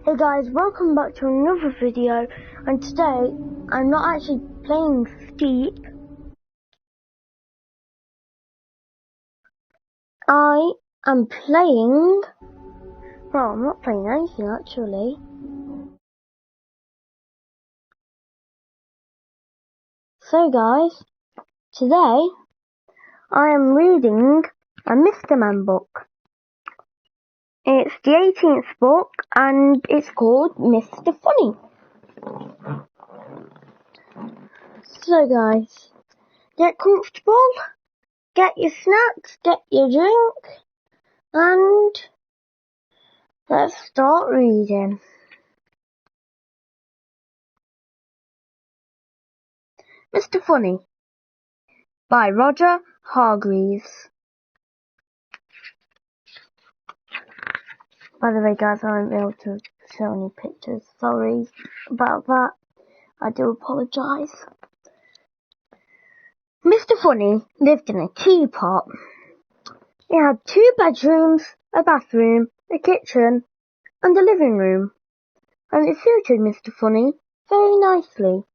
Hey guys, welcome back to another video, and today I'm not actually playing Steep. I am playing, well, I'm not playing anything actually. So guys, today I am reading a Mr. Man book. It's the 18th book and it's called Mr. Funny. So guys, get comfortable, get your snacks, get your drink, and let's start reading. Mr. Funny by Roger Hargreaves. By the way guys, I won't be able to show any pictures. Sorry about that. I do apologise. Mr. Funny lived in a teapot. He had 2 bedrooms, a bathroom, a kitchen and a living room. And it suited Mr. Funny very nicely.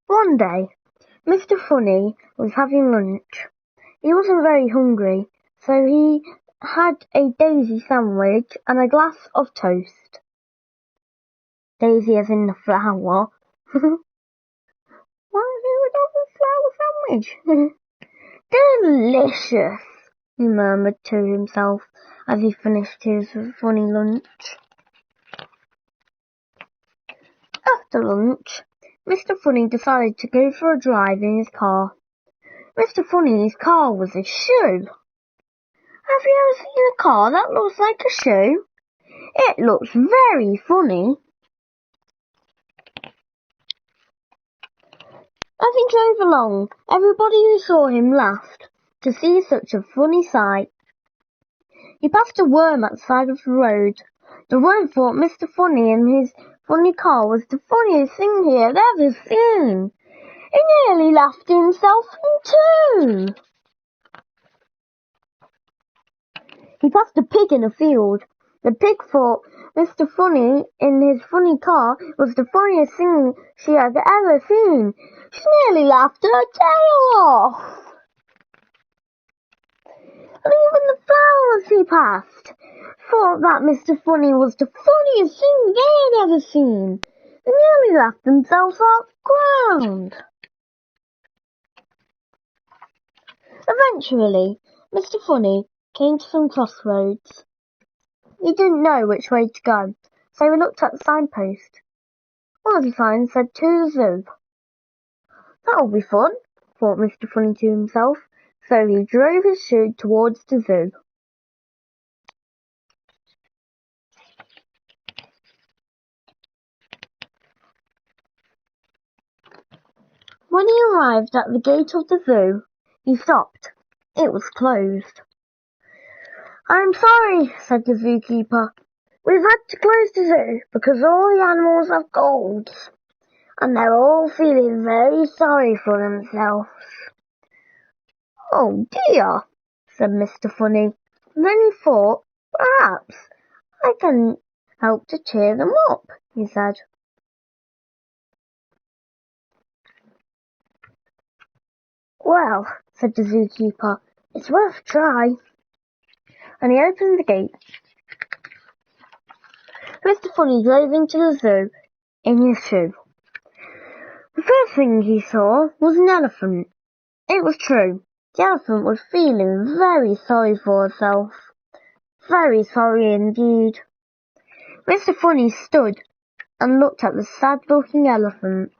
One day, Mr. Funny was having lunch. He wasn't very hungry, so he had a daisy sandwich and a glass of toast. Daisy as in the flower. Why have you got a flower sandwich? Delicious, he murmured to himself as he finished his funny lunch. After lunch, Mr. Funny decided to go for a drive in his car. Mr. Funny's car was a shoe. Have you ever seen a car that looks like a shoe? It looks very funny. As he drove along, everybody who saw him laughed to see such a funny sight. He passed a worm at the side of the road. The worm thought Mr. Funny and his funny car was the funniest thing he had ever seen. He nearly laughed himself in two. He passed a pig in a field. The pig thought Mr. Funny in his funny car was the funniest thing she had ever seen. She nearly laughed her tail off. And even the flowers he passed thought that Mr. Funny was the funniest thing they had ever seen. They nearly laughed themselves off the ground. Eventually, Mr. Funny came to some crossroads. He didn't know which way to go, so he looked at the signpost. One of the signs said to the zoo. That'll be fun, thought Mr. Funny to himself, so he drove his shoe towards the zoo. When he arrived at the gate of the zoo, he stopped. It was closed. I'm sorry, said the zookeeper. We've had to close the zoo because all the animals have colds, and they're all feeling very sorry for themselves. Oh dear, said Mr. Funny. And then he thought, perhaps I can help to cheer them up, he said. Well, said the zookeeper, it's worth a try. And he opened the gate. Mr. Funny drove into the zoo in his shoe. The first thing he saw was an elephant. It was true. The elephant was feeling very sorry for herself. Very sorry indeed. Mr. Funny stood and looked at the sad-looking elephant.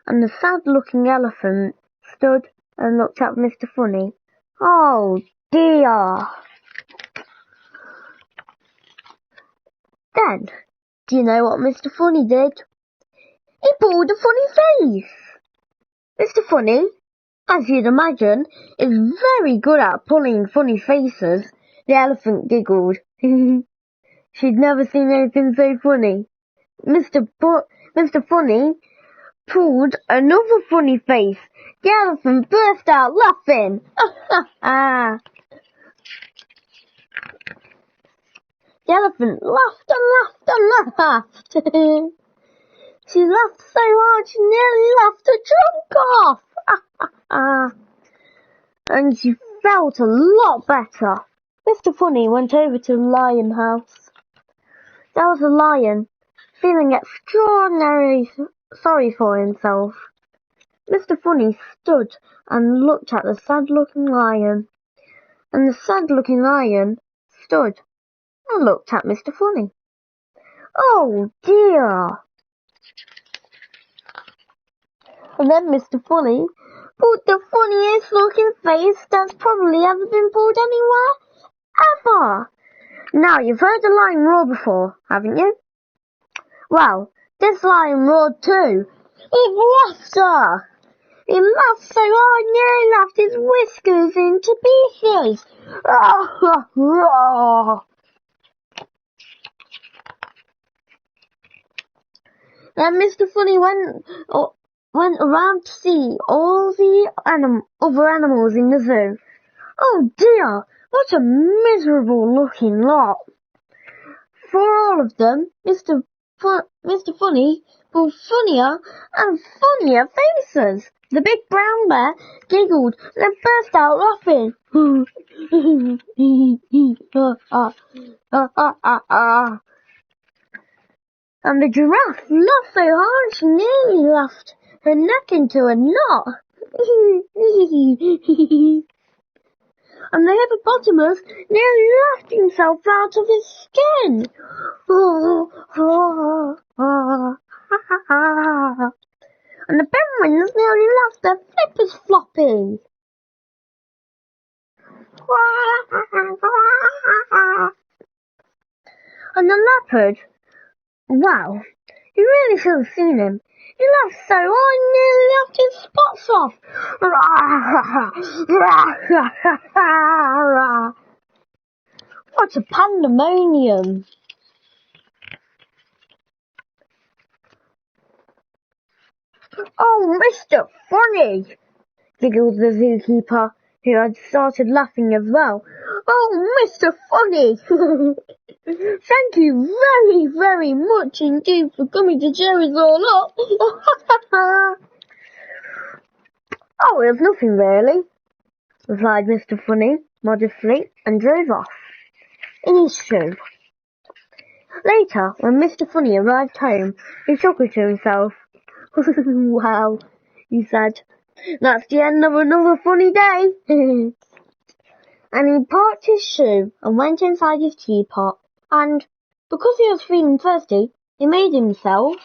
And the sad-looking elephant stood and looked at Mr. Funny. Oh dear! Then, do you know what Mr. Funny did? He pulled a funny face. Mr. Funny, as you'd imagine, is very good at pulling funny faces. The elephant giggled. She'd never seen anything so funny. Mr. Funny pulled another funny face. The elephant burst out laughing. The elephant laughed and laughed and laughed. She laughed so hard she nearly laughed her trunk off. And she felt a lot better. Mr. Funny went over to the lion house. There was a lion, feeling extraordinarily sorry for himself. Mr. Funny stood and looked at the sad-looking lion, and the sad-looking lion stood and looked at Mr. Funny. Oh dear! And then Mr. Funny pulled the funniest looking face that's probably ever been pulled anywhere, ever! Now, you've heard a lion roar before, haven't you? Well, this lion roared too, with laughter! He laughed so hard, nearly laughed his whiskers into pieces. Then Mr. Funny went around to see all the other animals in the zoo. Oh dear, what a miserable looking lot. For all of them, Mr. Funny pulled funnier and funnier faces. The big brown bear giggled and then burst out laughing. And the giraffe laughed so hard she nearly laughed her neck into a knot. And the hippopotamus nearly laughed himself out of his skin. And the penguins nearly laughed their flippers floppy. And the leopard, wow, you really should have seen him. He laughed so hard he nearly laughed his spots off. What a pandemonium. Oh, Mr. Funny, giggled the zookeeper, who had started laughing as well. Oh, Mr. Funny, thank you very, very much indeed for coming to cheer us all up. Oh, it was nothing really, replied Mr. Funny modestly, and drove off in his shoe. Later, when Mr. Funny arrived home, he chuckled to himself. Well, he said, that's the end of another funny day. And he parked his shoe and went inside his teapot, and because he was feeling thirsty, he made himself.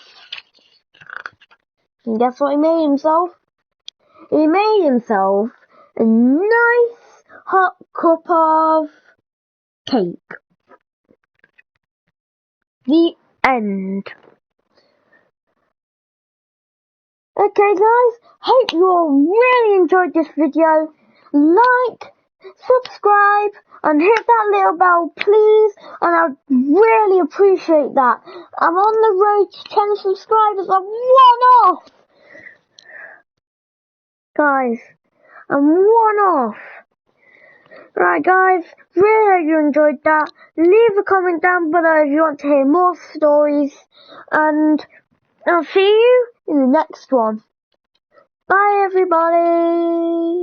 And guess what he made himself? He made himself a nice hot cup of cake. The end. Okay guys, hope you all really enjoyed this video. Like, subscribe, and hit that little bell please, and I'd really appreciate that. I'm on the road to 10 subscribers. I'm one off. Guys, I'm one off. Right guys, really hope you enjoyed that. Leave a comment down below if you want to hear more stories, and I'll see you in the next one. Bye everybody!